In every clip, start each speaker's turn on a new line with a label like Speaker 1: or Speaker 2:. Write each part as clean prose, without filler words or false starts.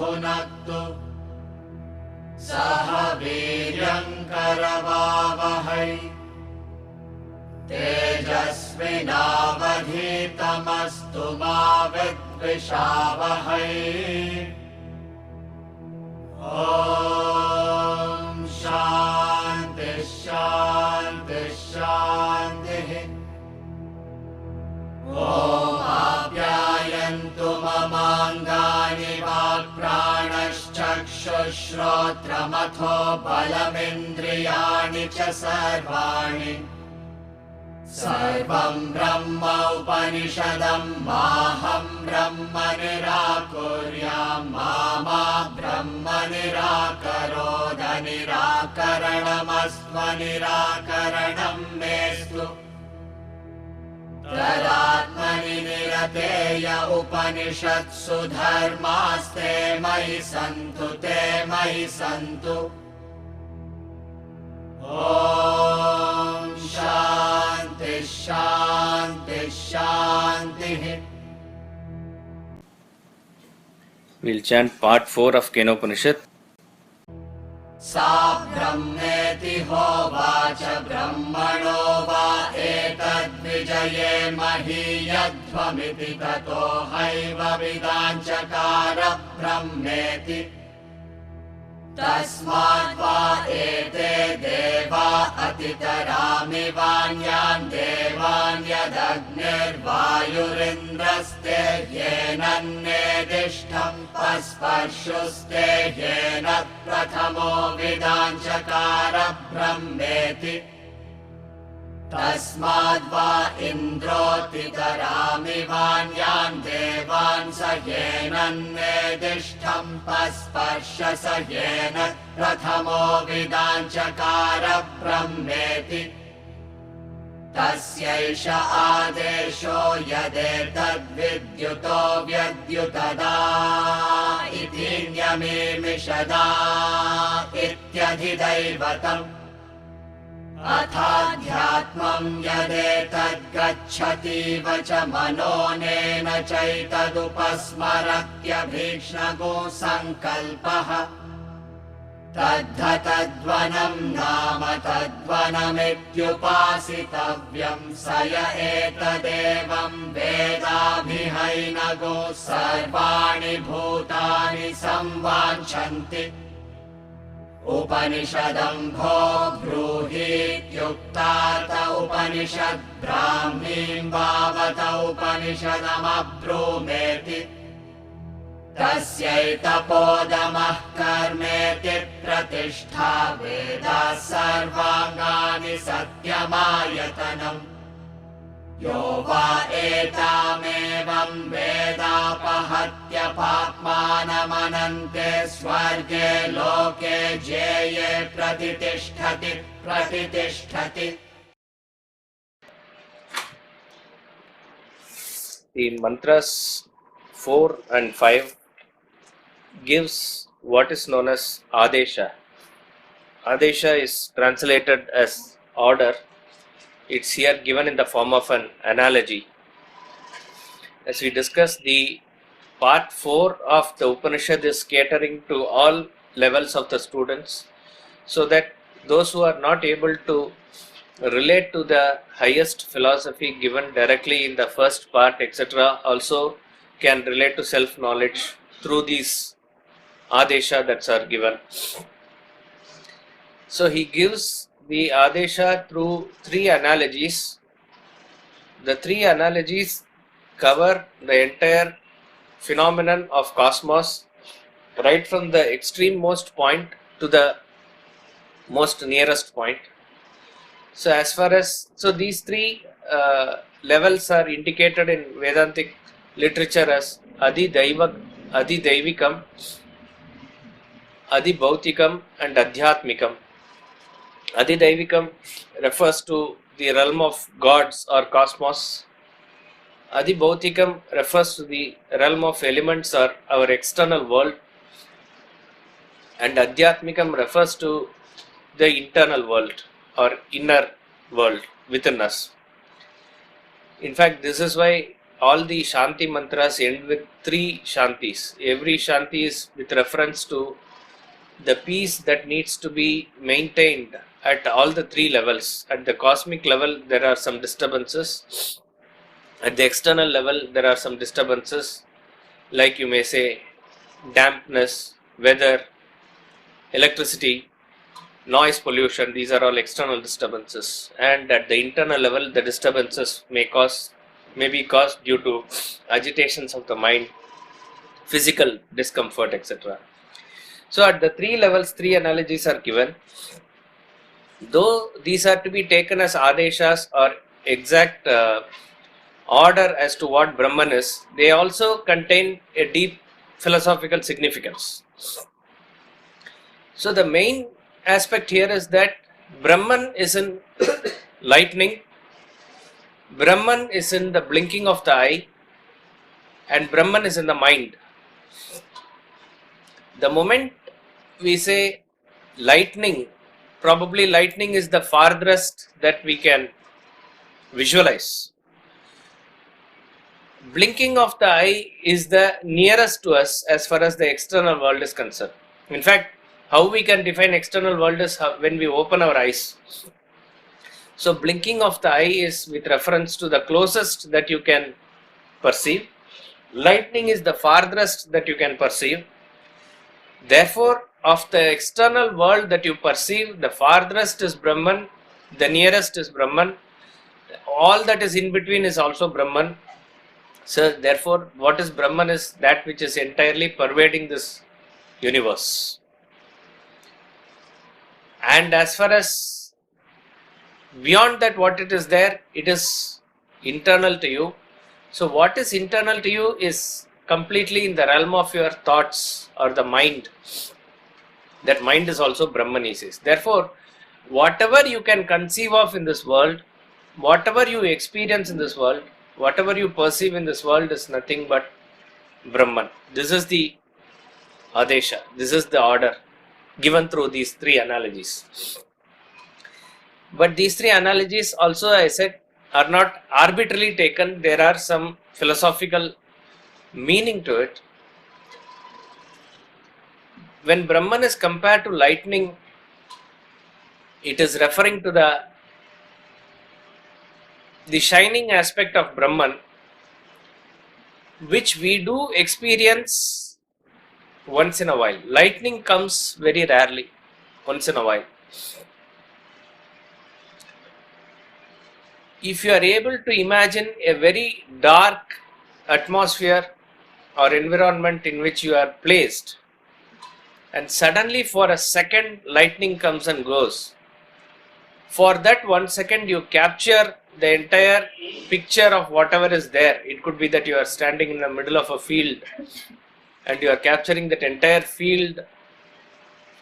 Speaker 1: भुनक्तु सह वीर्यङ्करवावहै तेजस्विनावधीतमस्तु मा विद्विषावहै। ॐ शान्ति शान्ति शान्तिः। ॐ आप्यायन्तु ममाङ्गानि वाक्प्राणश्चक्षुश्रोत्रमथो बलमिन्द्रियाणि च सर्वाणि। सर्वं ब्रह्म उपनिषदं माहं ब्रह्म निराकुर्यां मा ब्रह्म निराकरोद। निराकरणमस्त्वनिराकरणं मेस्तु तदात्मनि निरतेय उपनिषत्सु धर्मास्ते मयि सन्तु ते मयि सन्तु। ॐ शान्ति शान्ति शान्तिः।
Speaker 2: We'll chant part 4 of Kenopanishad.
Speaker 1: सा ब्रह्मेति होवाच ब्रह्मणो वा एतद्विजये महीयध्वमिति ततो हैव विदाञ्चकार ब्रह्मेति। तस्माद्वा एते देवा अतितरामिवान्यान् देवान् यदग्निर्वायुरिन्द्रस्ते येनन्नेदिष्टं पस्पर्शुस्ते येन प्रथमो विदाञ्चकार ब्रह्मेति। तस्माद्वा इन्द्रोऽतितरामिवान्यान् देवान् स येनन्नेदिष्टं पस्पर्श स येन प्रथमो विदाञ्चकार ब्रह्मेति। तस्यैष आदेशो यदेतद्विद्युतो व्यद्युतदा इति न्यमीमिषदा इत्यधिदैवतम्। अथाध्यात्मं यदेतद्गच्छतीव च मनोनेन चैतदुपस्मरत्यभीक्ष्णगो सङ्कल्पः। तद्धतद्वनं नाम तद्वनमित्युपासितव्यं स य एतदेवं वेदाभिहैनगो सर्वाणि भूतानि संवाञ्छन्ति। उपनिषदम्भो ब्रूहीत्युक्तात उपनिषद् ब्राह्मीं वावत उपनिषदमब्रूमेति। तस्यैतपोदमः कर्मेति प्रतिष्ठा वेदाः सर्वाङ्गानि सत्यमायतनम्। यो वा एतामेवं वेदापहत्य पाप्मानमनन्ते स्वर्गे लोके जेये प्रतितिष्ठति प्रतितिष्ठति।
Speaker 2: The mantras 4 and 5 gives what is known as Adesha. Adesha is translated as order. It's here given in the form of an analogy. As we discussed, the part 4 of the Upanishad is catering to all levels of the students, so that those who are not able to relate to the highest philosophy given directly in the first part, etc., also can relate to self-knowledge through these Adesha that are given. So he gives the Adesha through 3 analogies. The 3 analogies cover the entire phenomenon of cosmos, right from the extreme-most point to the most nearest point. So as far as, these 3 levels are indicated in Vedantic literature as Adidaivikam, Adibhautikam and Adhyatmikam. Adidaivikam refers to the realm of gods or cosmos. Adibhautikam refers to the realm of elements or our external world. And Adhyatmikam refers to the internal world or inner world within us. In fact, this is why all the Shanti mantras end with 3 Shantis. Every Shanti is with reference to the peace that needs to be maintained at all the 3 levels. At the cosmic level, there are some disturbances. At the external level, there are some disturbances, like you may say dampness, weather, electricity, noise pollution. These are all external disturbances. And at the internal level, the disturbances may be caused due to agitations of the mind, physical discomfort, etc. So at the 3 levels, 3 analogies are given. Though these are to be taken as adeshas or exact order as to what Brahman is, they also contain a deep philosophical significance. So the main aspect here is that Brahman is in lightning, Brahman is in the blinking of the eye, and Brahman is in the mind. The moment we say lightning, probably lightning is the farthest that we can visualize. Blinking of the eye is the nearest to us as far as the external world is concerned. In fact, how we can define external world is when we open our eyes. So blinking of the eye is with reference to the closest that you can perceive. Lightning is the farthest that you can perceive. Therefore, of the external world that you perceive, the farthest is Brahman, the nearest is Brahman, all that is in between is also Brahman. So therefore, what is Brahman is that which is entirely pervading this universe. And as far as beyond that what it is there, it is internal to you. So what is internal to you is completely in the realm of your thoughts or the mind. That mind is also Brahman, he says. Therefore, whatever you can conceive of in this world, whatever you experience in this world, whatever you perceive in this world is nothing but Brahman. This is the Adesha, this is the order given through these 3 analogies. But these 3 analogies also, I said, are not arbitrarily taken. There are some philosophical meaning to it. When Brahman is compared to lightning, it is referring to the shining aspect of Brahman, which we do experience once in a while. Lightning comes very rarely, once in a while. If you are able to imagine a very dark atmosphere or environment in which you are placed, and suddenly for a second lightning comes and goes, for that 1 second you capture the entire picture of whatever is there. It could be that you are standing in the middle of a field and you are capturing that entire field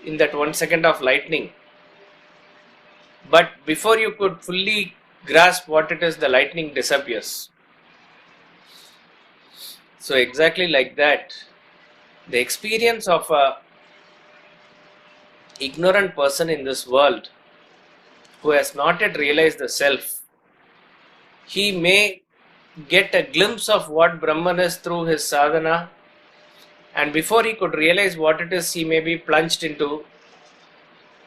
Speaker 2: in that 1 second of lightning. But before you could fully grasp what it is, the lightning disappears. So exactly like that, the experience of a ignorant person in this world who has not yet realized the self, he may get a glimpse of what Brahman is through his sadhana, and before he could realize what it is, he may be plunged into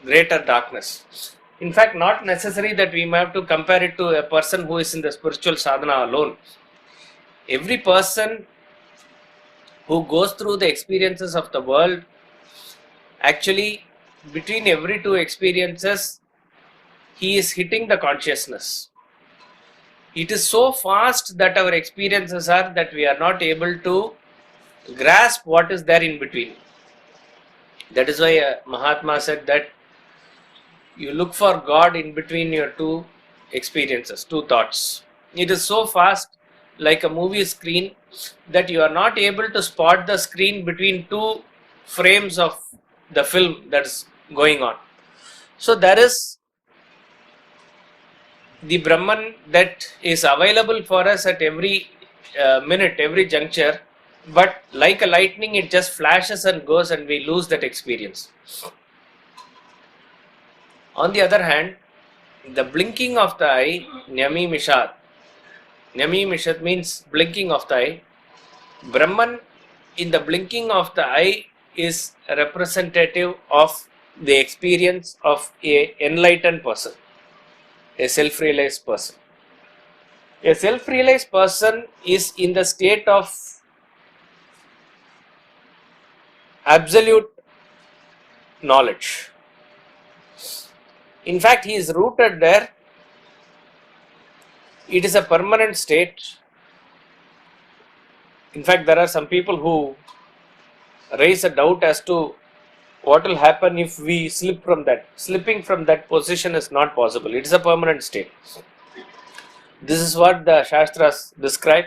Speaker 2: greater darkness. In fact, not necessary that we may have to compare it to a person who is in the spiritual sadhana alone. Every person who goes through the experiences of the world, actually between every 2 experiences, he is hitting the consciousness. It is so fast that our experiences are that we are not able to grasp what is there in between. That is why Mahatma said that you look for God in between your 2 experiences, 2 thoughts. It is so fast, like a movie screen, that you are not able to spot the screen between 2 frames of the film that is going on. So there is the Brahman that is available for us at every minute, every juncture, but like a lightning, it just flashes and goes and we lose that experience. On the other hand, the blinking of the eye, Nyami Mishad, Namimishat means blinking of the eye. Brahman in the blinking of the eye is representative of the experience of a enlightened person, a self-realized person. A self-realized person is in the state of absolute knowledge. In fact, he is rooted there. It is a permanent state. In fact, there are some people who raise a doubt as to what will happen if we slip from that. Slipping from that position is not possible. It is a permanent state. This is what the Shastras describe,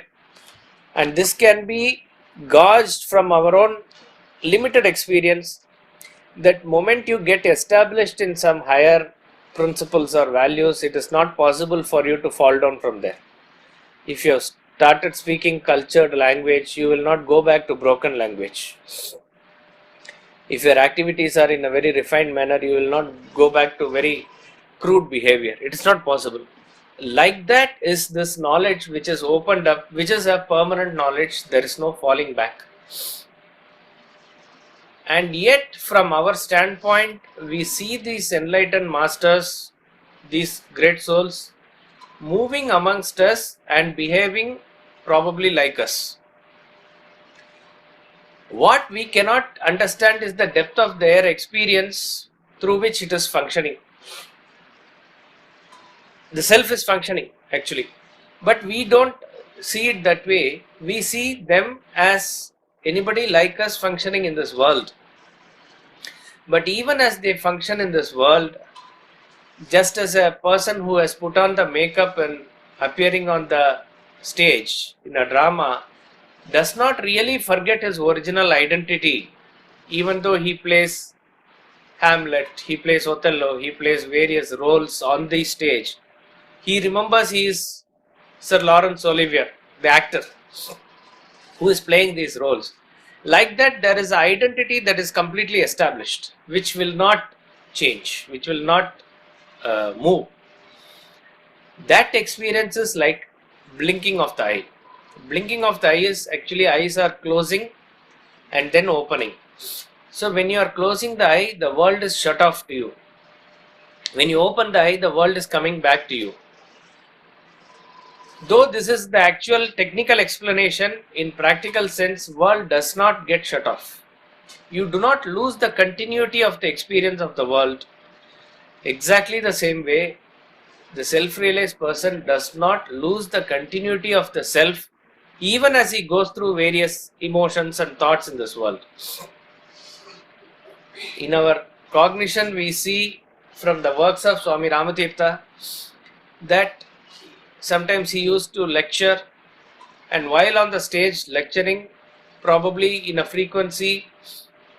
Speaker 2: and this can be gauged from our own limited experience. That moment you get established in some higher principles or values, it is not possible for you to fall down from there. If you have started speaking cultured language, you will not go back to broken language. If your activities are in a very refined manner, you will not go back to very crude behavior. It is not possible. Like that is this knowledge which is opened up, which is a permanent knowledge. There is no falling back. And yet, from our standpoint, we see these enlightened masters, these great souls, moving amongst us and behaving probably like us. What we cannot understand is the depth of their experience through which it is functioning. The self is functioning actually, but we don't see it that way. We see them as anybody like us functioning in this world. But even as they function in this world, just as a person who has put on the makeup and appearing on the stage in a drama does not really forget his original identity, even though he plays Hamlet, he plays Othello, he plays various roles on the stage. He remembers he is Sir Laurence Olivier, the actor, who is playing these roles. Like that, there is an identity that is completely established, which will not change, which will not move. That experience is like blinking of the eye. Blinking of the eye is actually eyes are closing and then opening. So when you are closing the eye, the world is shut off to you. When you open the eye, the world is coming back to you. Though this is the actual technical explanation, in practical sense, world does not get shut off. You do not lose the continuity of the experience of the world. Exactly the same way, the self-realized person does not lose the continuity of the self even as he goes through various emotions and thoughts in this world. In our cognition, we see from the works of Swami Ramatirtha that sometimes he used to lecture, and while on the stage lecturing, probably in a frequency,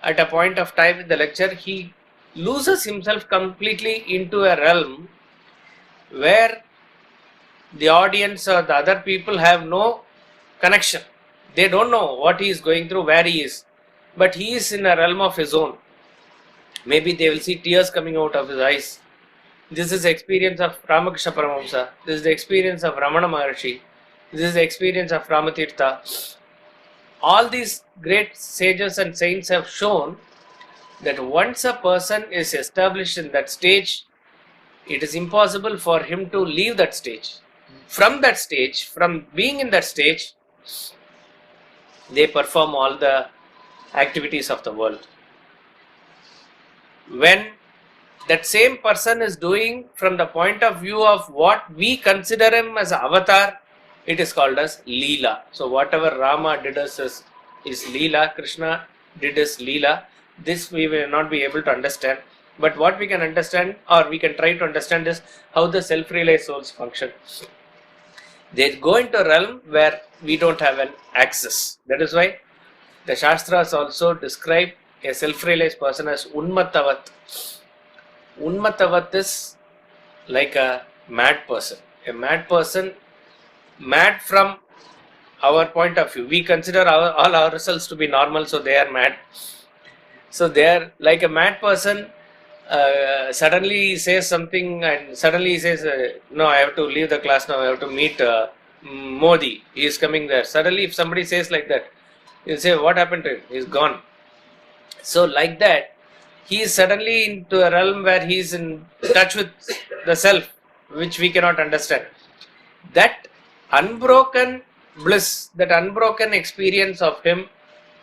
Speaker 2: at a point of time in the lecture, he loses himself completely into a realm where the audience or the other people have no connection. They don't know what he is going through, where he is, but he is in a realm of his own. Maybe they will see tears coming out of his eyes. This is the experience of Ramakrishna Paramahamsa. This is the experience of Ramana Maharshi. This is the experience of Ramatirtha. All these great sages and saints have shown that once a person is established in that stage, it is impossible for him to leave that stage. From that stage, from being in that stage, they perform all the activities of the world. When that same person is doing from the point of view of what we consider him as an avatar, it is called as Leela. So whatever Rama did as is Leela, Krishna did as Leela. This we will not be able to understand. But what we can understand, or we can try to understand, is how the self-realized souls function. They go into a realm where we don't have an access. That is why the Shastras also describe a self-realized person as Unmatavat. Unmatavat is like a mad person. A mad person, mad from our point of view. We consider all ourselves to be normal, so they are mad. So they are like a mad person. Suddenly he says something and suddenly he says, no, I have to leave the class now, I have to meet Modi, he is coming there. Suddenly, if somebody says like that, you'll say, what happened to him? He's gone. So, like that, he is suddenly into a realm where he is in touch with the self, which we cannot understand. That unbroken bliss, that unbroken experience of him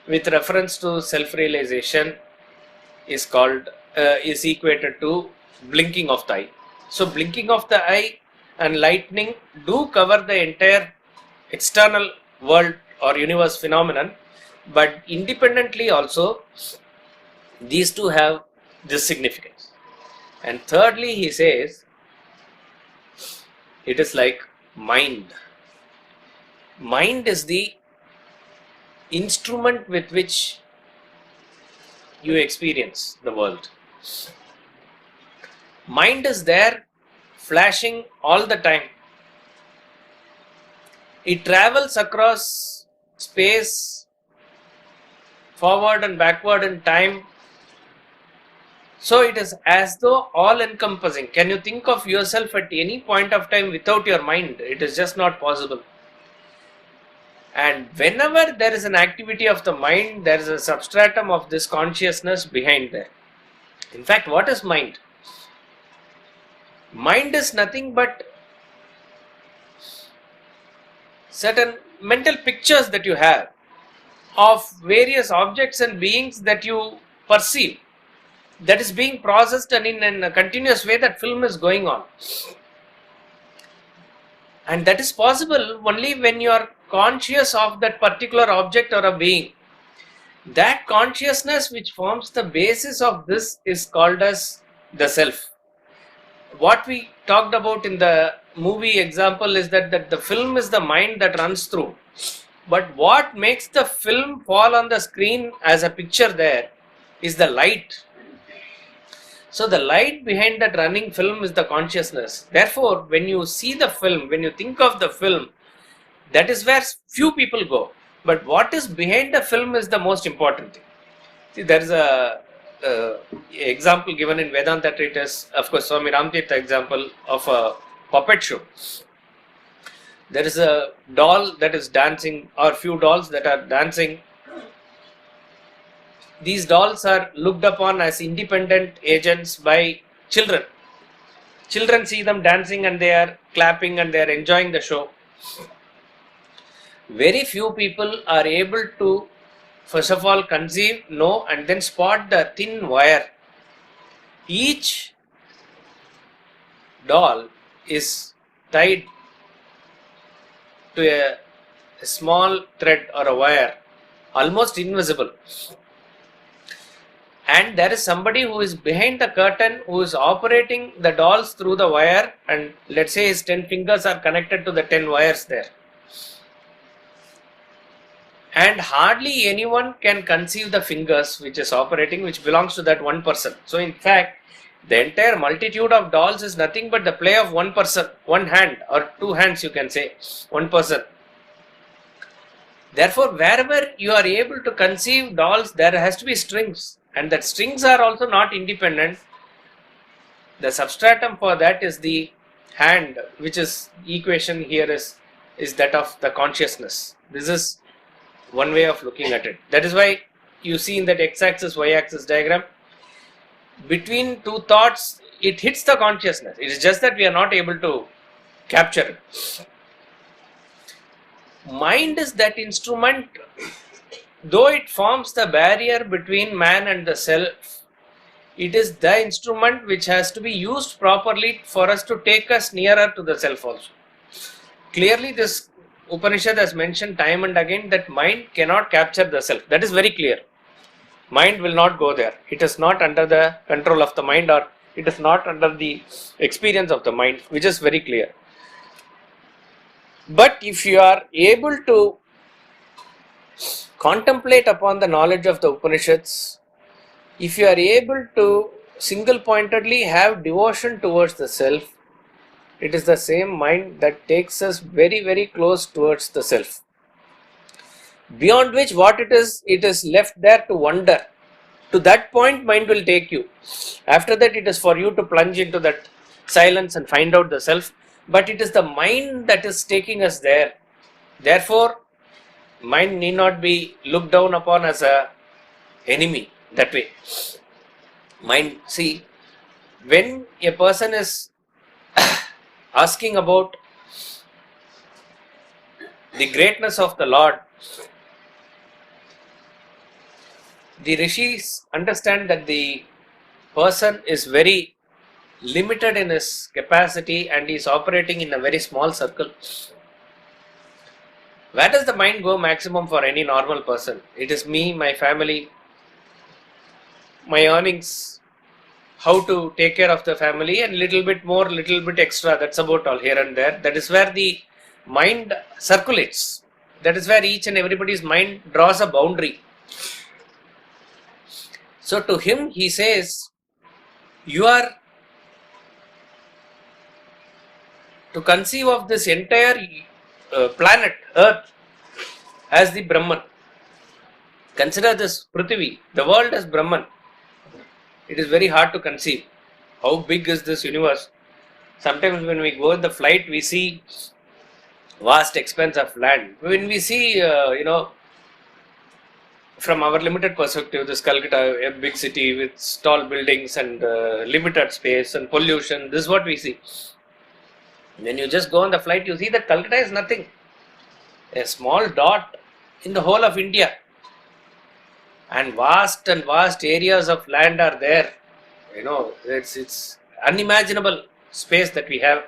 Speaker 2: with reference to self-realization is called, is equated to blinking of the eye. So, blinking of the eye and lightning do cover the entire external world or universe phenomenon, but independently also these two have this significance. And thirdly, he says it is like mind. Mind is the instrument with which you experience the world. Mind is there, flashing all the time. It travels across space, forward and backward in time. So it is as though all encompassing. Can you think of yourself at any point of time without your mind? It is just not possible. And whenever there is an activity of the mind, there is a substratum of this consciousness behind there. In fact, what is mind? Mind is nothing but certain mental pictures that you have of various objects and beings that you perceive, that is being processed, and in a continuous way that film is going on. And that is possible only when you are conscious of that particular object or a being. That consciousness which forms the basis of this is called as the self. What we talked about in the movie example is that the film is the mind that runs through. But what makes the film fall on the screen as a picture there is the light. So the light behind that running film is the consciousness. Therefore, when you see the film, when you think of the film, that is where few people go. But what is behind the film is the most important thing. See, there is a example given in Vedanta treatise, of course, Swami Ramtirtha example of a puppet show. There is a doll that is dancing, or few dolls that are dancing. These dolls are looked upon as independent agents by children. Children see them dancing and they are clapping and they are enjoying the show. Very few people are able to, first of all, conceive, know, and then spot the thin wire. Each doll is tied to a small thread or a wire, almost invisible. And there is somebody who is behind the curtain who is operating the dolls through the wire, and let's say his 10 fingers are connected to the 10 wires there. And hardly anyone can conceive the fingers which is operating, which belongs to that one person. So in fact, the entire multitude of dolls is nothing but the play of one person, one hand or two hands, you can say, one person. Therefore, wherever you are able to conceive dolls, there has to be strings, and that strings are also not independent. The substratum for that is the hand, which is equation here is that of the consciousness. This is one way of looking at it. That is why you see in that x-axis, y-axis diagram, between two thoughts, it hits the consciousness. It is just that we are not able to capture it. Mind is that instrument, though it forms the barrier between man and the self. It is the instrument which has to be used properly for us to take us nearer to the self also. Clearly, this Upanishad has mentioned time and again that mind cannot capture the self. That is very clear. Mind will not go there. It is not under the control of the mind, or it is not under the experience of the mind, which is very clear. But if you are able to contemplate upon the knowledge of the Upanishads, if you are able to single-pointedly have devotion towards the self, it is the same mind that takes us very, very close towards the self. Beyond which, what it is left there to wonder. To that point, mind will take you. After that, it is for you to plunge into that silence and find out the self. but it is the mind that is taking us there. Therefore, mind need not be looked down upon as a enemy that way. Mind, see, when a person is asking about the greatness of the Lord, the rishis understand that the person is very limited in his capacity and is operating in a very small circle. Where does the mind go maximum for any normal person? It is me, my family, my earnings, how to take care of the family, and little bit more, little bit extra. That's about all, here and there. That is where the mind circulates. That is where each and everybody's mind draws a boundary. So to him, he says, you are to conceive of this entire planet, Earth, as the Brahman. Consider this Prithvi, the world as Brahman. It is very hard to conceive. How big is this universe? Sometimes when we go in the flight, we see vast expanse of land. When we see, from our limited perspective, this Calcutta, a big city with tall buildings and limited space and pollution, this is what we see. When you just go on the flight, you see that Calcutta is nothing. A small dot in the whole of India. And vast areas of land are there. It's unimaginable space that we have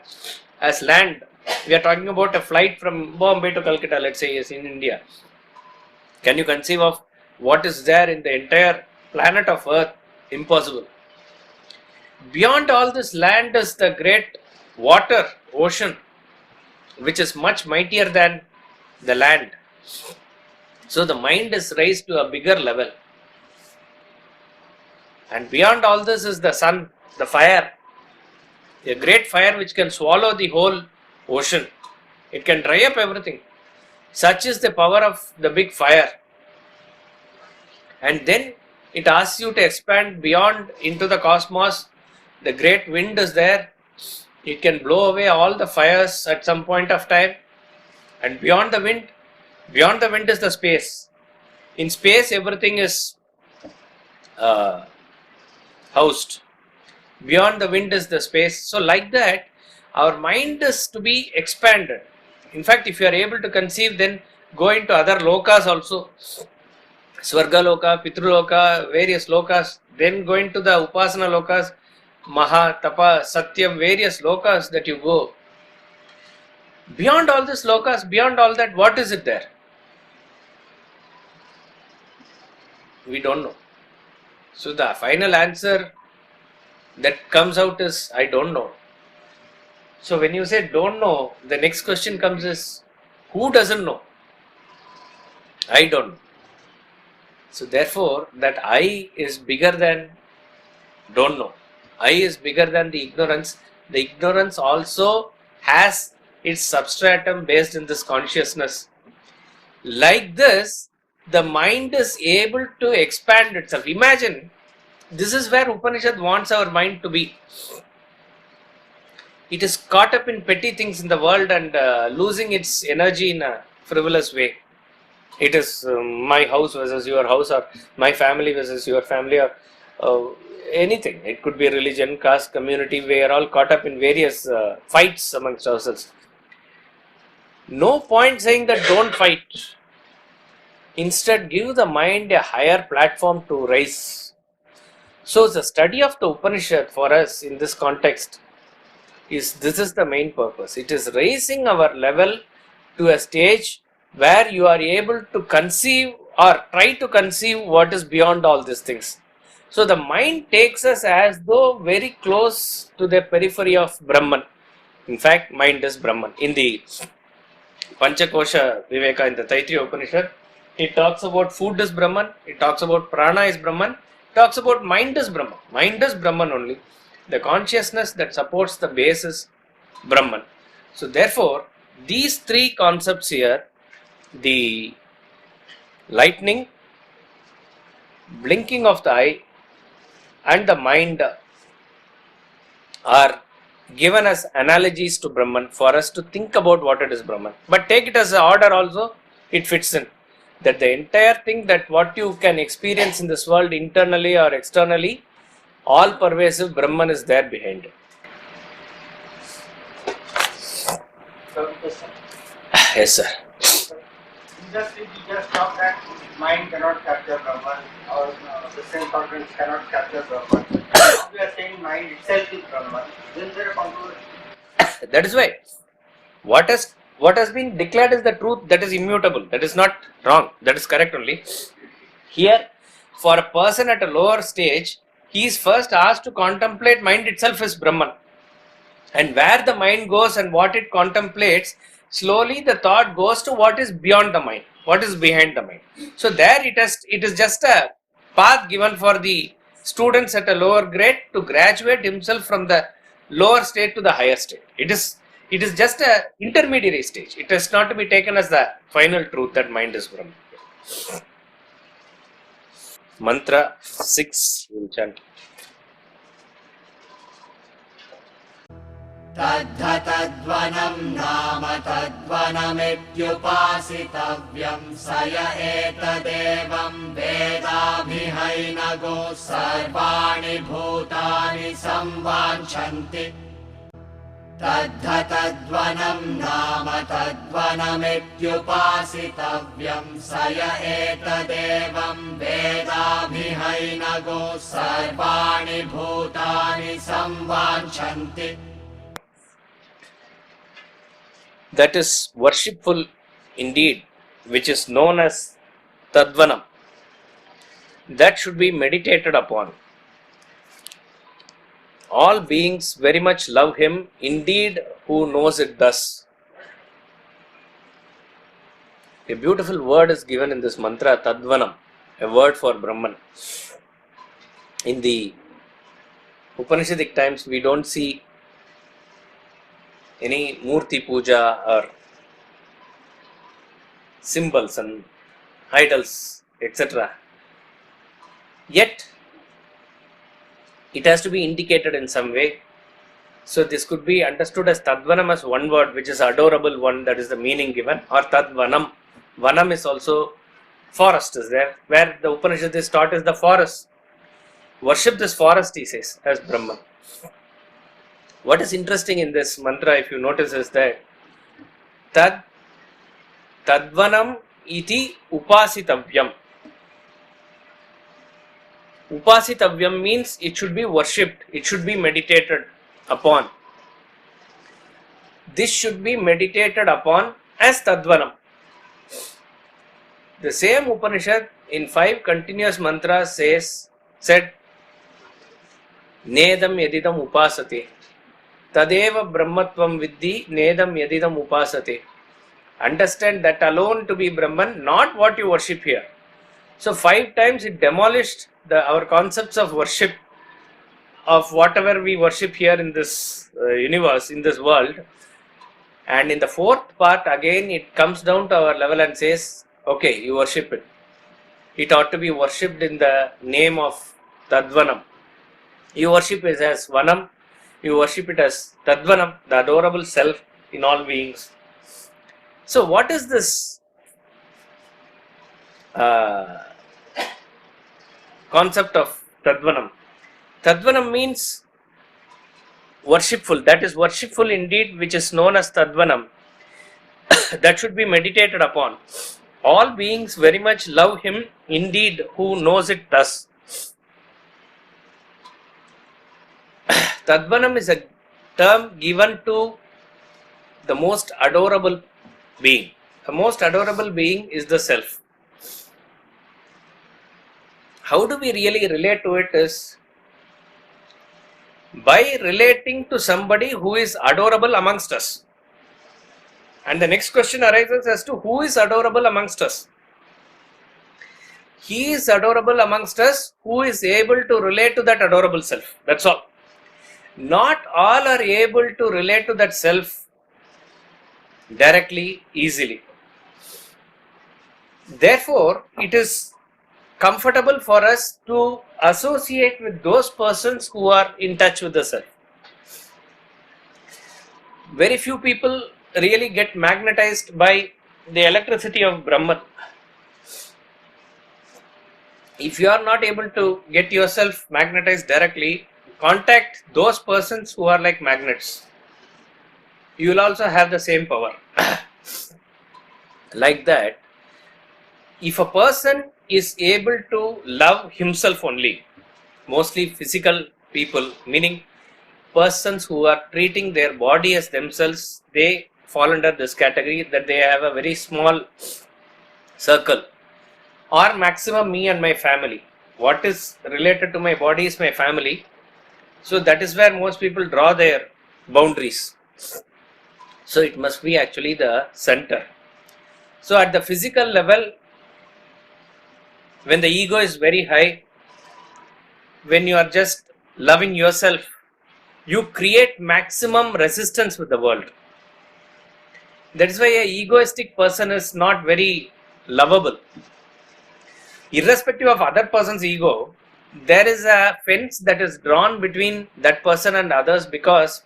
Speaker 2: as land. We are talking about a flight from Bombay to Calcutta, let's say, yes, in India. Can you conceive of what is there in the entire planet of Earth? Impossible. Beyond all this land is the great water, ocean, which is much mightier than the land. So the mind is raised to a bigger level. And beyond all this is the sun, the fire, a great fire which can swallow the whole ocean. It can dry up everything. Such is the power of the big fire. And then it asks you to expand beyond into the cosmos. The great wind is there. It can blow away all the fires at some point of time. And beyond the wind is the space. In space, everything is housed. Beyond the wind is the space. So like that, our mind is to be expanded. In fact, if you are able to conceive, then go into other lokas also. Swarga loka, Pitru loka, various lokas. Then go into the Upasana lokas, Maha, Tapa, Satyam, various lokas that you go. Beyond all these lokas, beyond all that, what is it there? We don't know. So the final answer that comes out is, I don't know. So when you say don't know, the next question comes is, who doesn't know? I don't know. So therefore, that I is bigger than don't know. I is bigger than the ignorance. The ignorance also has its substratum based in this consciousness. Like this, the mind is able to expand itself. Imagine, this is where Upanishad wants our mind to be. It is caught up in petty things in the world and losing its energy in a frivolous way. It is my house versus your house, or my family versus your family, or anything. It could be religion, caste, community. We are all caught up in various fights amongst ourselves. No point saying that don't fight. Instead, give the mind a higher platform to rise. So the study of the Upanishad for us in this context is the main purpose. It is raising our level to a stage where you are able to conceive or try to conceive what is beyond all these things. So the mind takes us as though very close to the periphery of Brahman. In fact, mind is Brahman. In the Panchakosha Viveka in the Taittiriya Upanishad, it talks about food is Brahman, it talks about prana is Brahman, it talks about mind is Brahman. Mind is Brahman only. The consciousness that supports the base is Brahman. So therefore, these three concepts here, the lightning, blinking of the eye, and the mind are given as analogies to Brahman for us to think about what it is Brahman. But take it as an order also, it fits in. That the entire thing, that what you can experience in this world internally or externally, all pervasive Brahman is there behind it. Yes, sir.
Speaker 3: We just talk that mind cannot capture Brahman, or the sense organs cannot capture Brahman. Now we are saying mind itself is Brahman. Then there a conclusion.
Speaker 2: That is why what has been declared is the truth, that is immutable, that is not wrong, that is correct only. Here, for a person at a lower stage, he is first asked to contemplate mind itself as Brahman. And where the mind goes and what it contemplates, slowly the thought goes to what is beyond the mind, what is behind the mind. So there it is just a path given for the students at a lower grade to graduate himself from the lower state to the higher state. It is just a intermediary stage. It is not to be taken as the final truth that mind is Brahman. Mantra 6 will chant.
Speaker 1: तद्धतद्वनं नाम तद्वनमित्युपासितव्यं स य एतदेवं वेदाभिहैनगो सर्वाणि भूतानि संवाञ्छन्ति तद्धतद्वनं नाम तद्वनमित्युपासितव्यं स य एतदेवं वेदाभिहैनगो सर्वाणि भूतानि संवाञ्छन्ति.
Speaker 2: That is worshipful indeed, which is known as Tadvanam. That should be meditated upon. All beings very much love him, indeed, who knows it thus. A beautiful word is given in this mantra, Tadvanam, a word for Brahman. In the Upanishadic times, we don't see any Murti Puja or symbols and idols, etc. Yet, it has to be indicated in some way. So, this could be understood as Tadvanam as one word, which is adorable one, that is the meaning given, or Tadvanam. Vanam is also forest is there, where the Upanishad is taught as the forest. Worship this forest, he says, as Brahman. What is interesting in this mantra, if you notice, is that Tadvanam iti upasitavyam. Upasitavyam means it should be worshipped, it should be meditated upon. This should be meditated upon as Tadvanam. The same Upanishad in 5 continuous mantras said, Nedam yadidam upasate. Tadeva brahmatvam viddhi nedam yadidam upasate. Understand that alone to be Brahman, not what you worship here. So 5 times it demolished our concepts of worship, of whatever we worship here in this universe, in this world. And in the 4th part, again it comes down to our level and says, okay, you worship it. It ought to be worshipped in the name of Tadvanam. You worship it as Vanam, you worship it as Tadvanam, the adorable self in all beings. So what is this concept of Tadvanam? Tadvanam means worshipful, that is worshipful indeed, which is known as Tadvanam. That should be meditated upon. All beings very much love him, indeed, who knows it thus. Tadvanam is a term given to the most adorable being. The most adorable being is the self. How do we really relate to it is by relating to somebody who is adorable amongst us. And the next question arises as to who is adorable amongst us. He is adorable amongst us who is able to relate to that adorable self. That's all. Not all are able to relate to that self directly, easily. Therefore, it is comfortable for us to associate with those persons who are in touch with the self. Very few people really get magnetized by the electricity of Brahman. If you are not able to get yourself magnetized directly, contact those persons who are like magnets. You will also have the same power. Like that, if a person is able to love himself only, mostly physical people, meaning persons who are treating their body as themselves, they fall under this category, that they have a very small circle, or maximum me and my family. What is related to my body is my family. So that is where most people draw their boundaries. So it must be actually the center. So at the physical level, when the ego is very high, when you are just loving yourself, you create maximum resistance with the world. That is why a egoistic person is not very lovable. Irrespective of other person's ego, there is a fence that is drawn between that person and others, because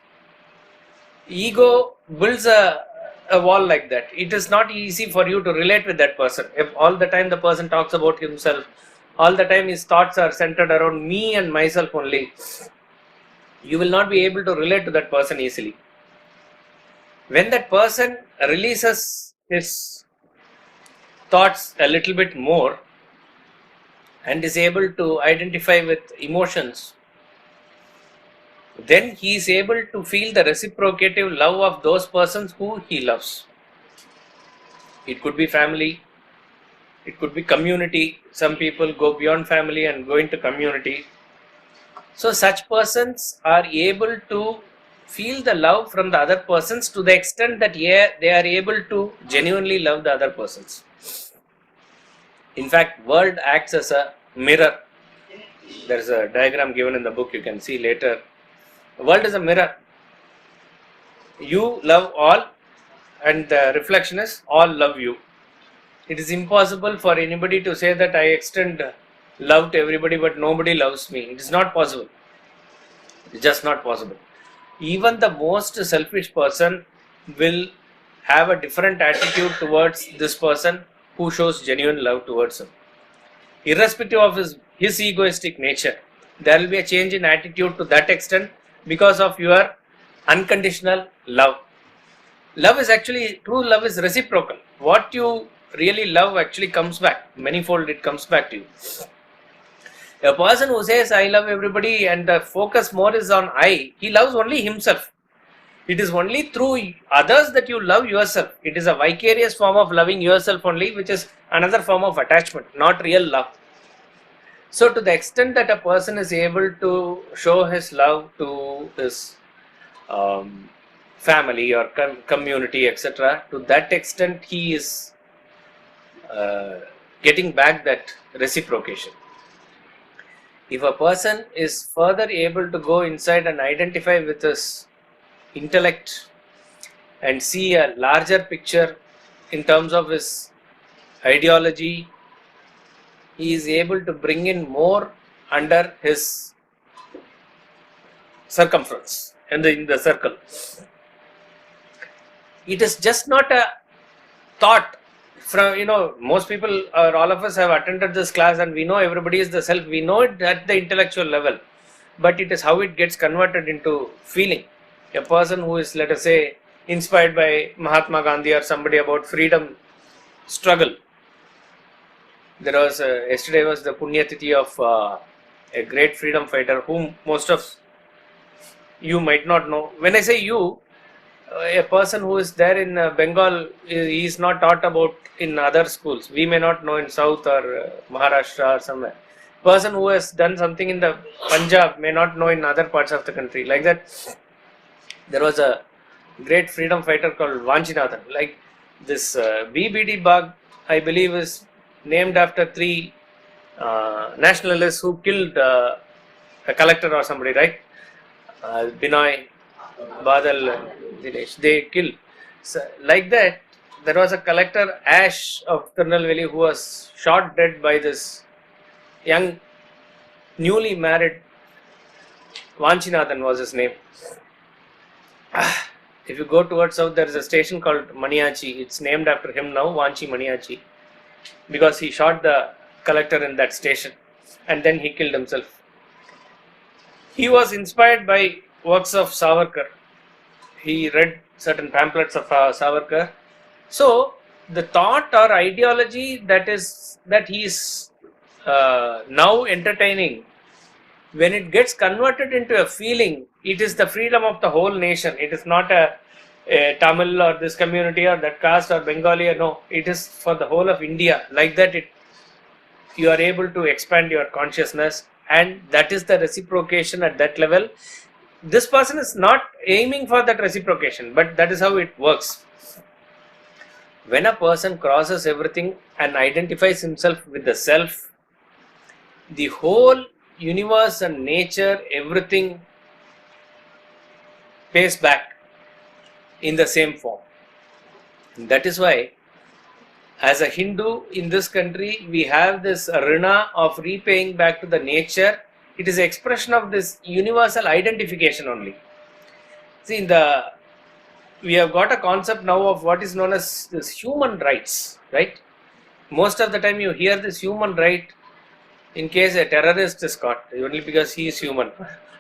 Speaker 2: ego builds a wall like that. It is not easy for you to relate with that person. If all the time the person talks about himself, all the time his thoughts are centered around me and myself only, you will not be able to relate to that person easily. When that person releases his thoughts a little bit more and is able to identify with emotions, then he is able to feel the reciprocative love of those persons who he loves. It could be family, it could be community. Some people go beyond family and go into community. So such persons are able to feel the love from the other persons to the extent that they are able to genuinely love the other persons. In fact, world acts as a mirror. There is a diagram given in the book, you can see later. The world is a mirror. You love all, and the reflection is all love you. It is impossible for anybody to say that I extend love to everybody but nobody loves me. It is not possible. It is just not possible. Even the most selfish person will have a different attitude towards this person who shows genuine love towards him. Irrespective of his egoistic nature, there will be a change in attitude to that extent because of your unconditional love. Love is actually, true love is reciprocal. What you really love actually comes back, manifold it comes back to you. A person who says I love everybody and the focus more is on I, he loves only himself. It is only through others that you love yourself. It is a vicarious form of loving yourself only, which is another form of attachment, not real love. So to the extent that a person is able to show his love to his family or community, etc., to that extent he is getting back that reciprocation. If a person is further able to go inside and identify with his intellect and see a larger picture in terms of his ideology, he is able to bring in more under his circumference and in the circle. It is just not a thought from, most people or all of us have attended this class and we know everybody is the self. We know it at the intellectual level, but it is how it gets converted into feeling. A person who is, let us say, inspired by Mahatma Gandhi or somebody about freedom struggle. There was yesterday was the Punyatithi of a great freedom fighter whom most of you might not know. When I say you, a person who is there in Bengal, he is not taught about in other schools. We may not know in South or Maharashtra or somewhere. Person who has done something in the Punjab may not know in other parts of the country. Like that, there was a great freedom fighter called Vanchinathan. Like this BBD Bagh, I believe, is named after three nationalists who killed a collector or somebody, right? Binoy, Badal, Dinesh, they killed. So, like that, there was a collector, Ash of Tirunelveli, who was shot dead by this young, newly married, Vanchinathan was his name. If you go towards south, there is a station called Maniachi. It's named after him now, Vanchi Maniachi, because he shot the collector in that station and then he killed himself. He was inspired by works of Savarkar. He read certain pamphlets of Savarkar. So the thought or ideology that he is now entertaining, when it gets converted into a feeling, it is the freedom of the whole nation. It is not a Tamil or this community or that caste or Bengali. No, it is for the whole of India. Like that, you are able to expand your consciousness, and that is the reciprocation at that level. This person is not aiming for that reciprocation, but that is how it works. When a person crosses everything and identifies himself with the self, the whole universe and nature, everything pays back in the same form. That is why, as a Hindu in this country, we have this rina of repaying back to the nature. It is an expression of this universal identification only. See, we have got a concept now of what is known as this human rights, right? Most of the time you hear this human right in case a terrorist is caught, only because he is human.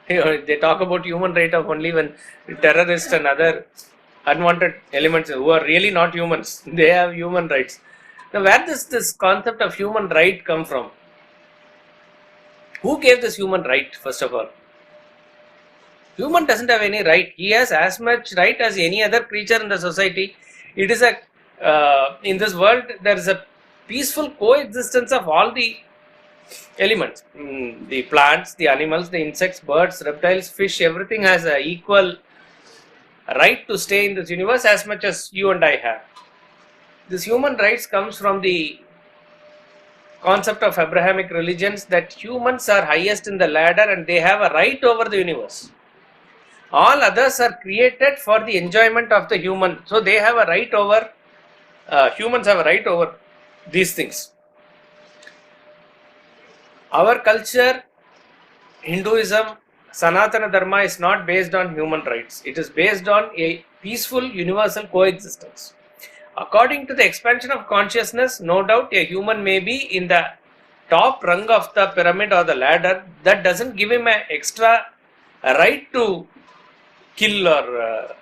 Speaker 2: They talk about human right of only when terrorists and other unwanted elements who are really not humans, they have human rights. Now, where does this concept of human right come from? Who gave this human right, first of all? Human doesn't have any right. He has as much right as any other creature in the society. It is in this world, there is a peaceful coexistence of all the elements. The plants, the animals, the insects, birds, reptiles, fish, everything has an equal right to stay in this universe as much as you and I have. This human rights comes from the concept of Abrahamic religions that humans are highest in the ladder and they have a right over the universe. All others are created for the enjoyment of the human. So they have a right over, humans have a right over these things. Our culture, Hinduism, Sanatana Dharma is not based on human rights. It is based on a peaceful universal coexistence. According to the expansion of consciousness, no doubt a human may be in the top rung of the pyramid or the ladder. That doesn't give him an extra right to kill or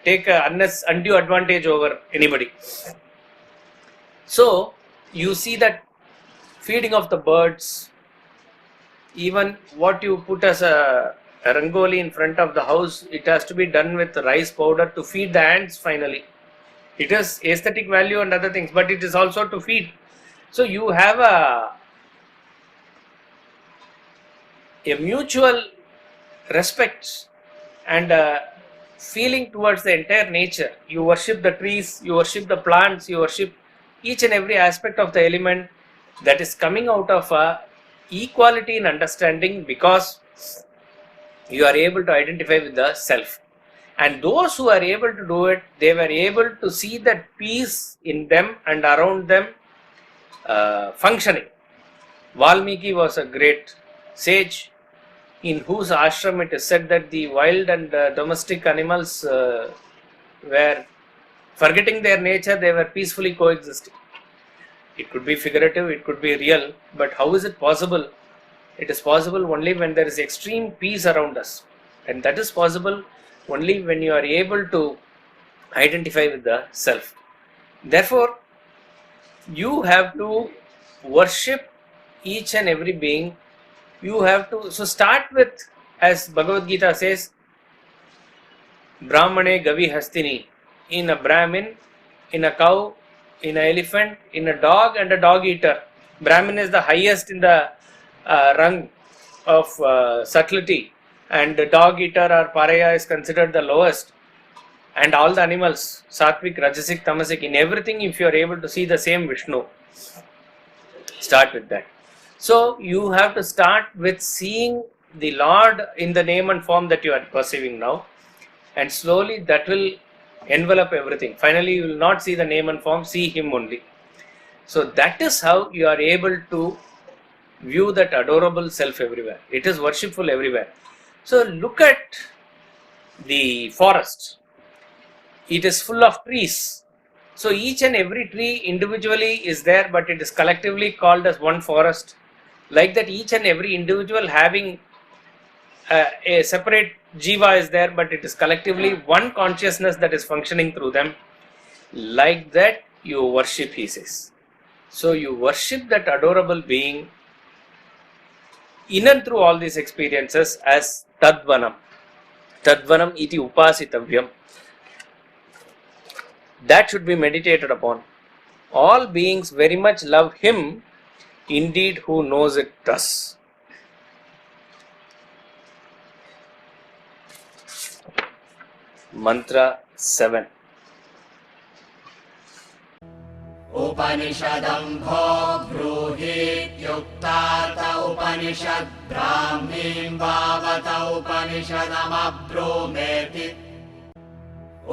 Speaker 2: take undue advantage over anybody. So you see that feeding of the birds, even what you put as a rangoli in front of the house, it has to be done with rice powder to feed the ants finally. It is aesthetic value and other things, but it is also to feed. So you have a mutual respect and a feeling towards the entire nature. You worship the trees, you worship the plants, you worship each and every aspect of the element. That is coming out of equality in understanding, because you are able to identify with the self. And those who are able to do it, they were able to see that peace in them and around them functioning. Valmiki was a great sage in whose ashram it is said that the wild and domestic animals were forgetting their nature, they were peacefully coexisting. It could be figurative, it could be real, but how is it possible? It is possible only when there is extreme peace around us, and that is possible only when you are able to identify with the self. Therefore, you have to worship each and every being. You have to, so start with, as Bhagavad Gita says, Brahmane Gavi Hastini, in a Brahmin, in a cow, in an elephant, in a dog and a dog eater. Brahmin is the highest in the rung of subtlety, and the dog eater or Paraya is considered the lowest. And all the animals, Sattvic, Rajasic, Tamasic, in everything, if you are able to see the same Vishnu, start with that. So you have to start with seeing the Lord in the name and form that you are perceiving now, and slowly that will envelop everything. Finally, you will not see the name and form, see Him only. So that is how you are able to view that adorable self everywhere. It is worshipful everywhere. So look at the forest. It is full of trees. So each and every tree individually is there, but it is collectively called as one forest. Like that, each and every individual having a separate jiva is there, but it is collectively one consciousness that is functioning through them. Like that, you worship, he says. So you worship that adorable being in and through all these experiences as Tadvanam. Tadvanam iti upasitavyam. That should be meditated upon. All beings very much love him, indeed, who knows it thus. Mantra 7.
Speaker 1: उपनिषदम्भो ब्रूहीत्युक्तार्थ Upanishad ब्राह्मीं वावत उपनिषदमब्रूमेति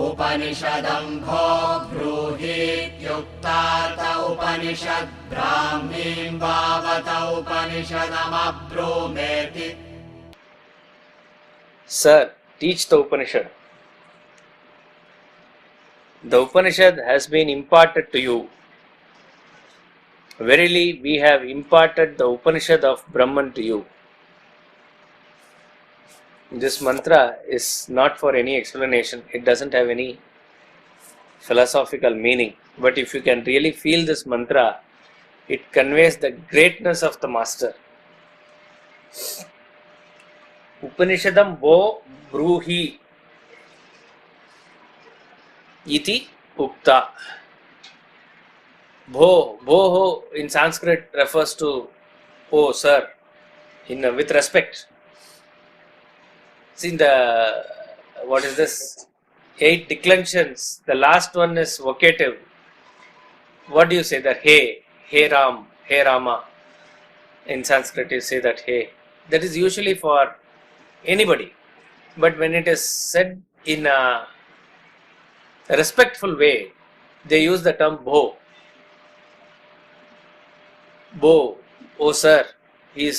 Speaker 1: उपनिषदम्भो ब्रूहीत्युक्तार्थ Upanishad ब्राह्मीं वावत उपनिषदमब्रूमेति.
Speaker 2: Sir, teach the Upanishad. The Upanishad has been imparted to you. Verily, we have imparted the Upanishad of Brahman to you. This mantra is not for any explanation. It doesn't have any philosophical meaning. But if you can really feel this mantra, it conveys the greatness of the Master. Upanishadam bo bruhi iti ukta. Bho in Sanskrit refers to oh sir, with respect. See the what is this? 8 declensions. The last one is vocative. What do you say that? Hey Ram, hey Rama. In Sanskrit you say that hey. That is usually for anybody. But when it is said in a respectful way, they use the term Bho. Bo, oh sir, the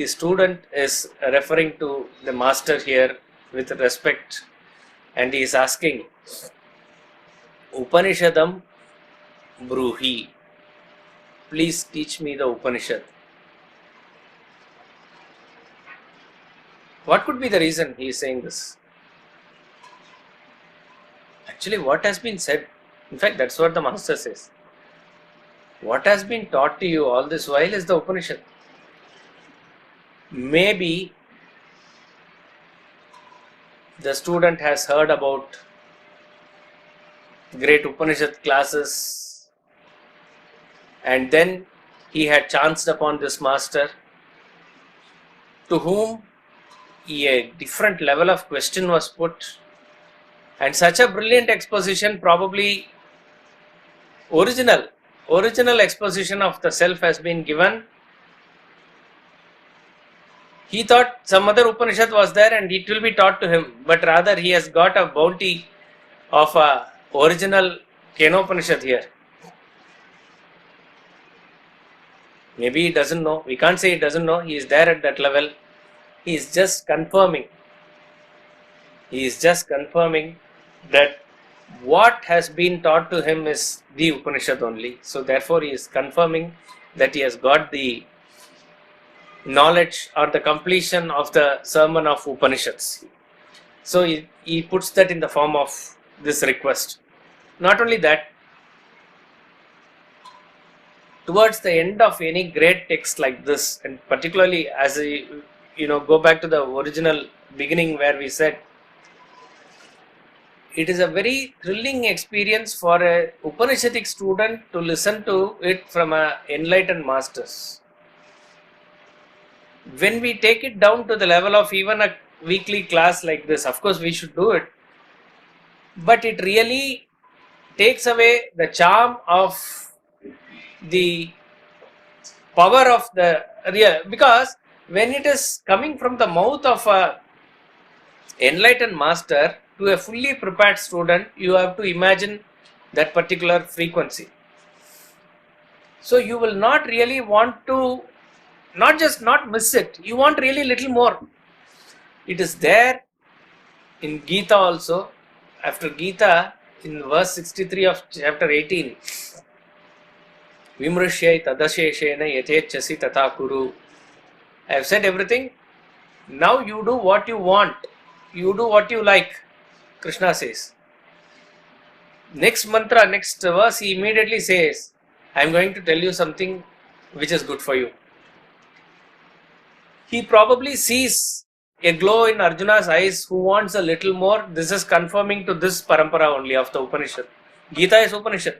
Speaker 2: student is referring to the master here with respect, and he is asking, Upanishadam Bruhi, please teach me the Upanishad. What could be the reason he is saying this? Actually, what has been said, in fact, that's what the master says. What has been taught to you all this while is the Upanishad. Maybe the student has heard about great Upanishad classes, and then he had chanced upon this master to whom a different level of question was put, and such a brilliant exposition, probably original exposition of the self has been given. He thought some other Upanishad was there and it will be taught to him, but rather he has got a bounty of a original Kenopanishad here. Maybe he doesn't know. We can't say he doesn't know. He is there at that level. He is just confirming. That what has been taught to him is the Upanishad only. So therefore he is confirming that he has got the knowledge or the completion of the sermon of Upanishads. So he puts that in the form of this request. Not only that, towards the end of any great text like this, and particularly as go back to the original beginning where we said, it is a very thrilling experience for a Upanishadic student to listen to it from an enlightened masters. When we take it down to the level of even a weekly class like this, of course we should do it, but it really takes away the charm of the power of the real, because when it is coming from the mouth of a enlightened master to a fully prepared student, you have to imagine that particular frequency. So you will not really want to not miss it, you want really little more. It is there in Gita also, after Gita, in verse 63 of chapter 18, Vimrishyai tadasheshena yatechasi tata kuru. I have said everything. Now you do what you want. You do what you like. Krishna says. Next mantra, next verse, he immediately says, I am going to tell you something which is good for you. He probably sees a glow in Arjuna's eyes who wants a little more. This is confirming to this parampara only of the Upanishad. Gita is Upanishad.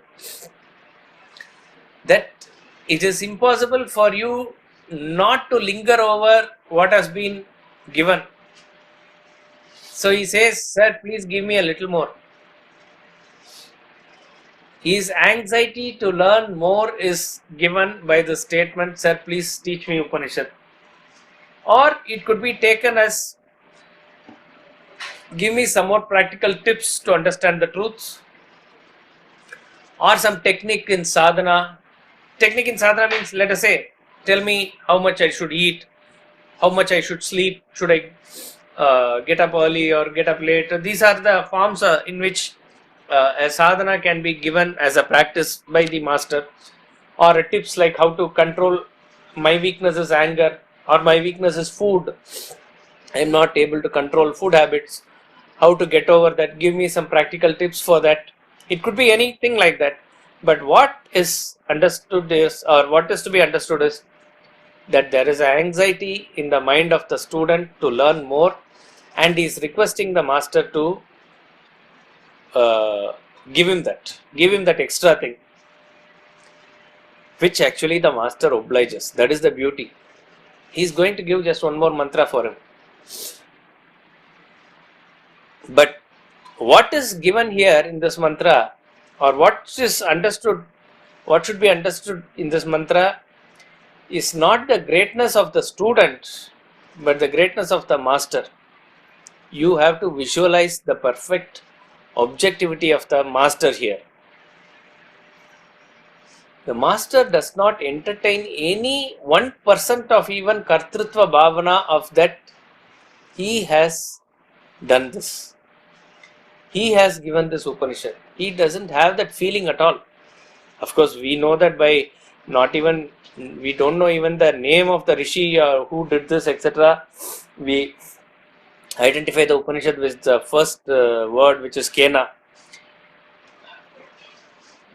Speaker 2: That it is impossible for you not to linger over what has been given. So he says, sir, please give me a little more. His anxiety to learn more is given by the statement, sir, please teach me Upanishad. Or it could be taken as, give me some more practical tips to understand the truths. Or some technique in sadhana. Technique in sadhana means, let us say, tell me how much I should eat, how much I should sleep, should I get up early or get up late. These are the forms in which a sadhana can be given as a practice by the master, or tips like how to control my weakness is anger, or my weakness is food. I am not able to control food habits. How to get over that? Give me some practical tips for that. It could be anything like that. But what is understood is, or what is to be understood is, that there is an anxiety in the mind of the student to learn more, and he is requesting the master to give him that extra thing, which actually the master obliges. That is the beauty. He is going to give just one more mantra for him. But what is given here in this mantra, or what is understood, what should be understood in this mantra, is not the greatness of the student, but the greatness of the master. You have to visualize the perfect objectivity of the master here. The master does not entertain any 1% of even kartrutva bhavana of that he has done this. He has given this Upanishad. He doesn't have that feeling at all. Of course, we know that by we don't know even the name of the Rishi or who did this, etc. We identify the Upanishad with the first word, which is Kena.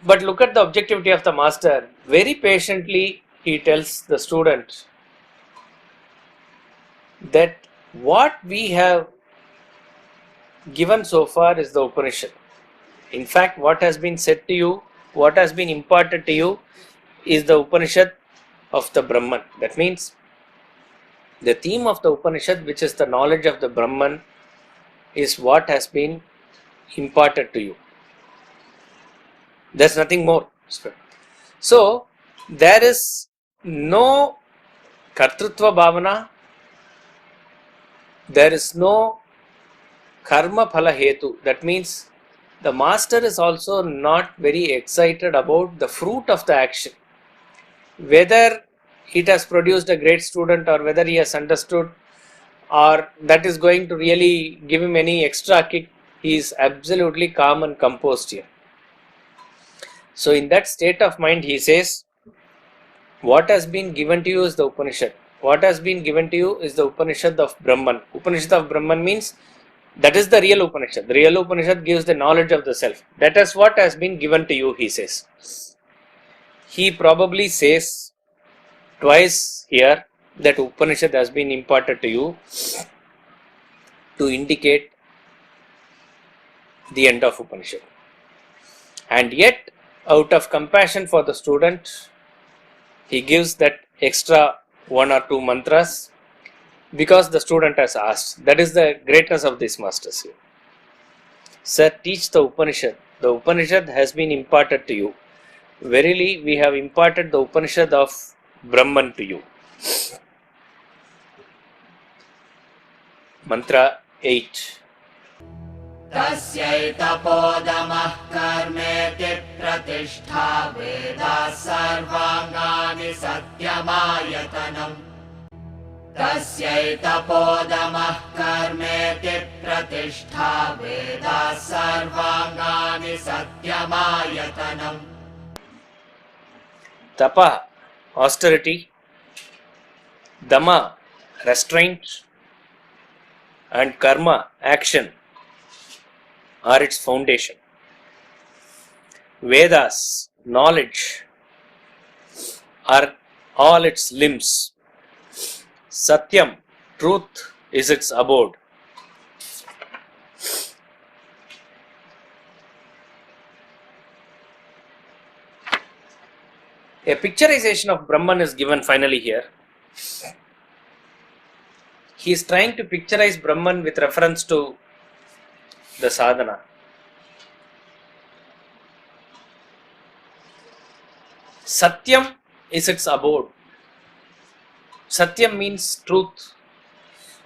Speaker 2: But look at the objectivity of the master. Very patiently he tells the student that what we have given so far is the Upanishad. In fact, what has been said to you, what has been imparted to you, is the Upanishad of the Brahman. That means the theme of the Upanishad, which is the knowledge of the Brahman, is what has been imparted to you. There's nothing more. So, there is no kartrutva bhavana, there is no karma phala hetu. That means the master is also not very excited about the fruit of the action. Whether it has produced a great student, or whether he has understood, or that is going to really give him any extra kick, he is absolutely calm and composed here. So in that state of mind, he says, what has been given to you is the Upanishad. What has been given to you is the Upanishad of Brahman. Upanishad of Brahman means that is the real Upanishad. The real Upanishad gives the knowledge of the self. That is what has been given to you, he says. He probably says twice here that Upanishad has been imparted to you to indicate the end of Upanishad. And yet, out of compassion for the student, he gives that extra 1 or 2 mantras because the student has asked. That is the greatness of these masters here. Sir, teach the Upanishad. The Upanishad has been imparted to you. Verily, we have imparted the Upanishad of Brahman to you. Mantra 8.
Speaker 1: तस्यैतपोदमः कर्मेति प्रतिष्ठा वेदाः सर्वाङ्गानि सत्यमायतनम् तस्यैतपोदमः कर्मेति प्रतिष्ठा वेदाः सर्वाङ्गानि सत्यमायतनम्.
Speaker 2: Tapa, austerity. Dama, restraint. And karma, action, are its foundation. Vedas, knowledge, are all its limbs. Satyam, truth, is its abode. A picturization of Brahman is given finally here. He is trying to picturize Brahman with reference to the sadhana. Satyam is its abode. Satyam means truth.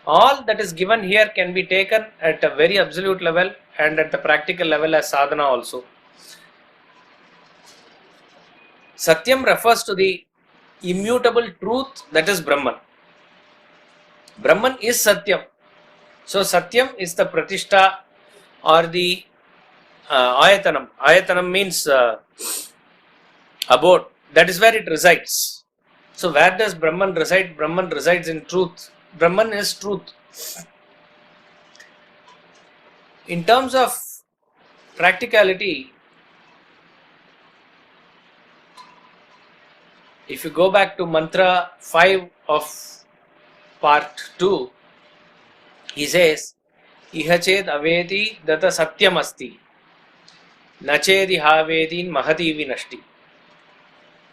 Speaker 2: All that is given here can be taken at a very absolute level and at the practical level as sadhana also. Satyam refers to the immutable truth that is Brahman. Brahman is Satyam. So Satyam is the Pratishtha or the Ayatanam. Ayatanam means abode. That is where it resides. So where does Brahman reside? Brahman resides in truth. Brahman is truth. In terms of practicality, if you go back to mantra 5 of part 2, he says, Ihached avedi data satyam asti, nachedi havedin mahati vinashti.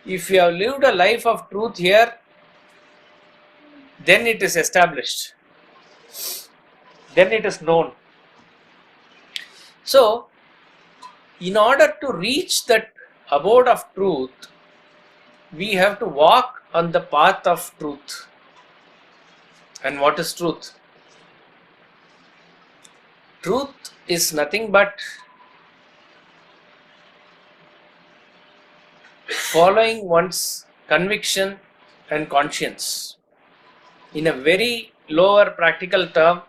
Speaker 2: If you have lived a life of truth here, then it is established. Then it is known. So, in order to reach that abode of truth, we have to walk on the path of truth. And what is truth? Truth is nothing but following one's conviction and conscience. In a very lower practical term,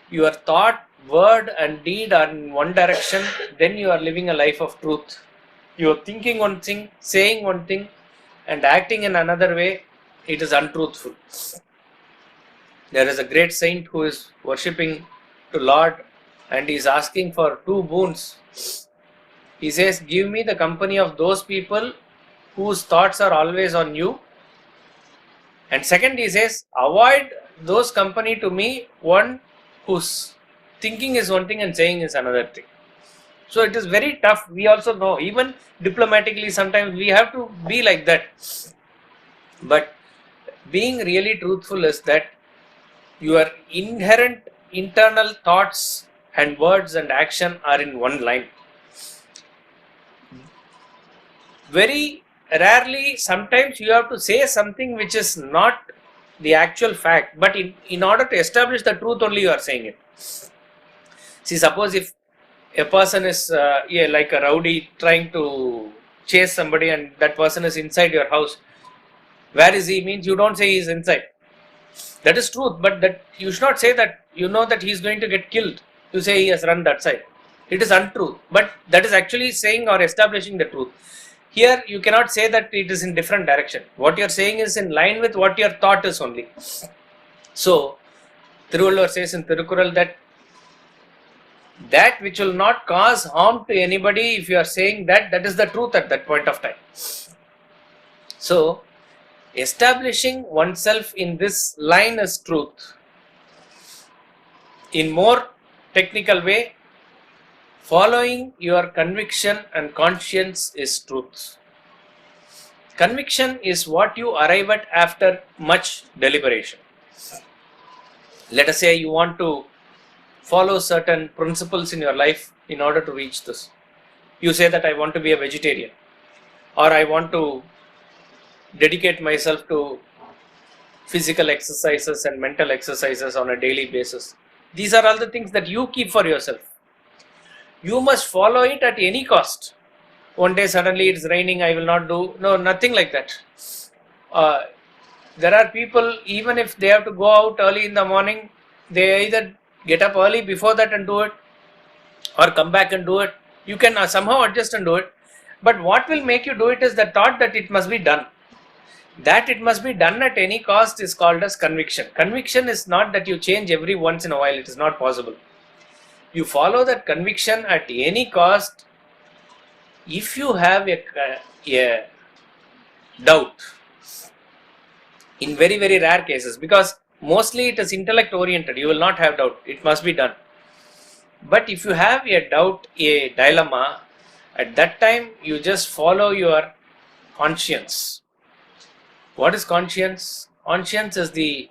Speaker 2: your thought, word and deed are in one direction, then you are living a life of truth. You are thinking one thing, saying one thing and acting in another way, it is untruthful. There is a great saint who is worshipping to Lord and he is asking for 2 boons. He says, give me the company of those people whose thoughts are always on you. And second, he says, avoid those company to me, one whose thinking is one thing and saying is another thing. So it is very tough. We also know, even diplomatically, sometimes we have to be like that. But being really truthful is that your inherent internal thoughts and words and action are in one line. Very rarely, sometimes you have to say something which is not the actual fact, but in order to establish the truth only you are saying it. See, suppose if a person is like a rowdy trying to chase somebody and that person is inside your house, where is he means you don't say he is inside. That is truth, but that you should not say that you know that he is going to get killed. You say he has run that side. It is untruth, but that is actually saying or establishing the truth. Here you cannot say that it is in different direction. What you are saying is in line with what your thought is only. So Thiruvalluvar says in Thirukural that which will not cause harm to anybody, if you are saying that is the truth at that point of time. So establishing oneself in this line is truth. In more technical way, following your conviction and conscience is truth. Conviction is what you arrive at after much deliberation. Let us say you want to follow certain principles in your life in order to reach this. You say that I want to be a vegetarian, or I want to dedicate myself to physical exercises and mental exercises on a daily basis. These are all the things that you keep for yourself. You must follow it at any cost. One day suddenly it's raining, I will not do. No, nothing like that. There are people, even if they have to go out early in the morning, they either get up early before that and do it, or come back and do it. You can somehow adjust and do it. But what will make you do it is the thought that it must be done. That it must be done at any cost is called as conviction. Conviction is not that you change every once in a while. It is not possible. You follow that conviction at any cost. If you have a doubt, in very, very rare cases, because mostly it is intellect oriented, you will not have doubt. It must be done. But if you have a doubt, a dilemma, at that time you just follow your conscience. What is conscience? Conscience is the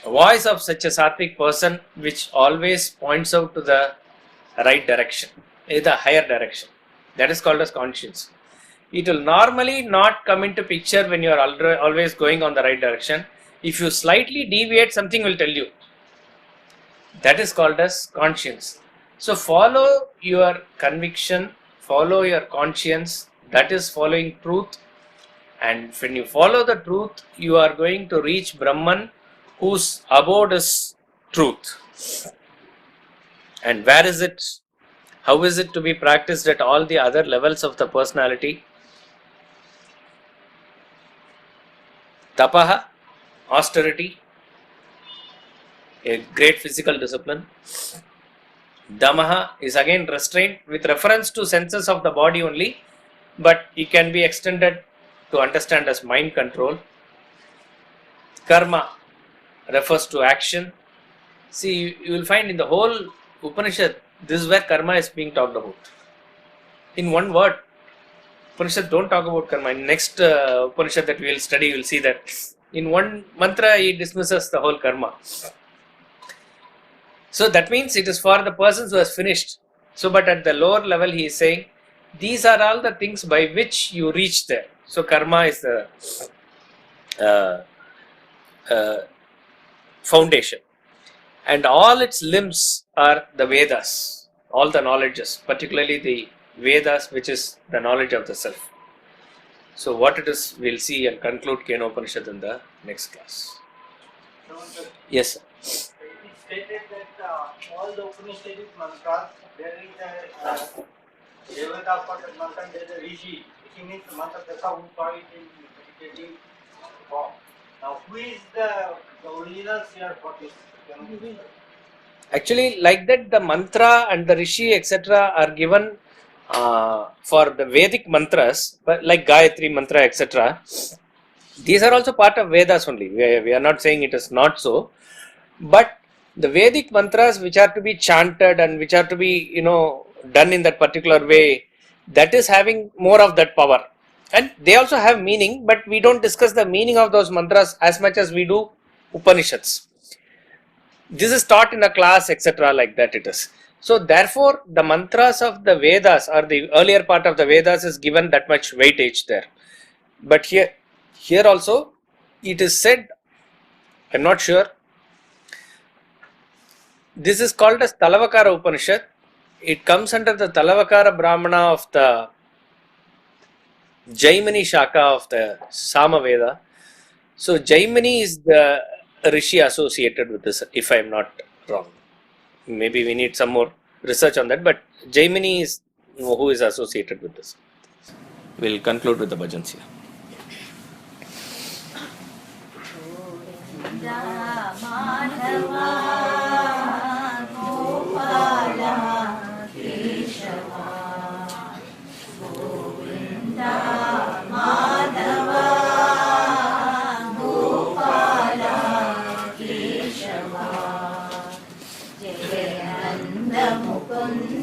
Speaker 2: voice of such a sattvic person which always points out to the right direction, the higher direction. That is called as conscience. It will normally not come into picture when you are always going on the right direction. If you slightly deviate, something will tell you. That is called as conscience. So follow your conviction, follow your conscience. That is following truth. And when you follow the truth, you are going to reach Brahman, whose abode is truth. And where is it? How is it to be practiced at all the other levels of the personality? Tapaha, austerity, a great physical discipline. Damaha is again restraint with reference to senses of the body only, but it can be extended to understand as mind control. Karma refers to action. See, you will find in the whole Upanishad, this is where karma is being talked about. In one word, Upanishad don't talk about karma. In next Upanishad that we will study, you will see that in one mantra he dismisses the whole karma. So that means it is for the persons who has finished. So, but at the lower level he is saying, these are all the things by which you reach there. So karma is the foundation. And all its limbs are the Vedas, all the knowledges, particularly the Vedas, which is the knowledge of the self. So what it is, we'll see and conclude Kena Upanishad in the next class. Yes, sir.
Speaker 3: It is stated that all the Upanishadic mantras, there is a Devata for the mantra, there is a Rishi. Rishi means the mantra, that's how we call it in meditative form. Now, who is the original seer for this?
Speaker 2: Actually, like that, the mantra and the rishi, etc., are given for the Vedic mantras, but like Gayatri mantra, etc. These are also part of Vedas only. We are not saying it is not so, but the Vedic mantras which are to be chanted and which are to be, done in that particular way, that is having more of that power. And they also have meaning, but we don't discuss the meaning of those mantras as much as we do Upanishads. This is taught in a class, etc., like that it is. So therefore, the mantras of the Vedas or the earlier part of the Vedas is given that much weightage there. But here also, it is said, I am not sure, this is called as Talavakara Upanishad. It comes under the Talavakara Brahmana of the Jaimini Shaka of the Samaveda. So Jaimini is the Rishi associated with this, if I am not wrong. Maybe we need some more research on that, but Jaimini is who is associated with this. We'll conclude with the bhajans here.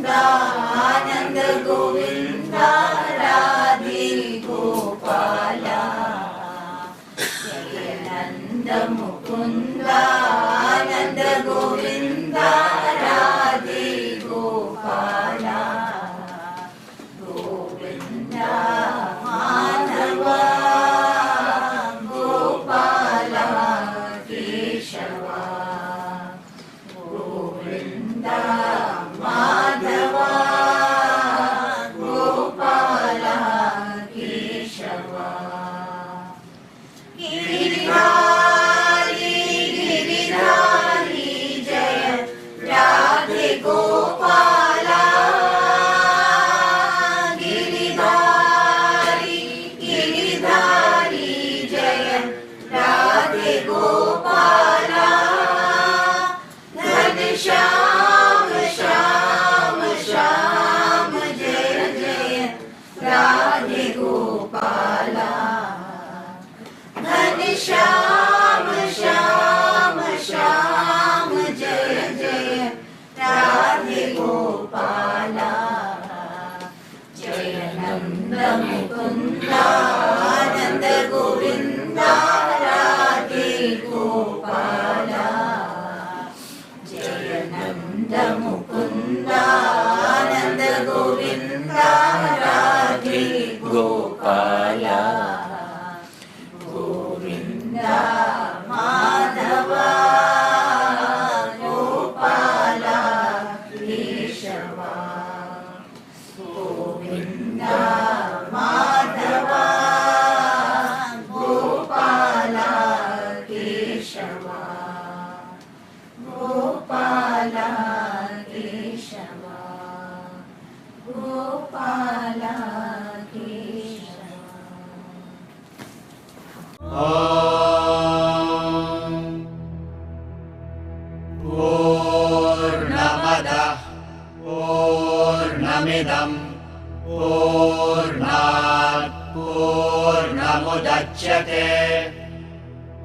Speaker 4: Ananda Govinda Radhe Gopala Jayananda Mukunda Ananda Govinda Radhe Gopala Govinda Madhava Gopala Keshava Govinda Madhava Gopala Keshava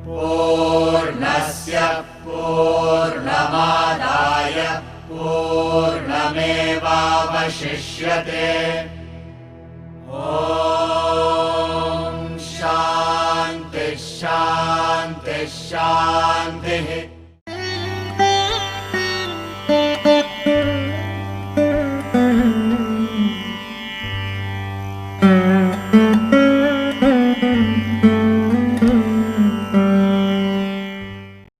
Speaker 1: पूर्णस्य पूर्णमादाय पूर्णमेवावशिष्यते। ॐ शान्तिः शान्तिः शान्तिः।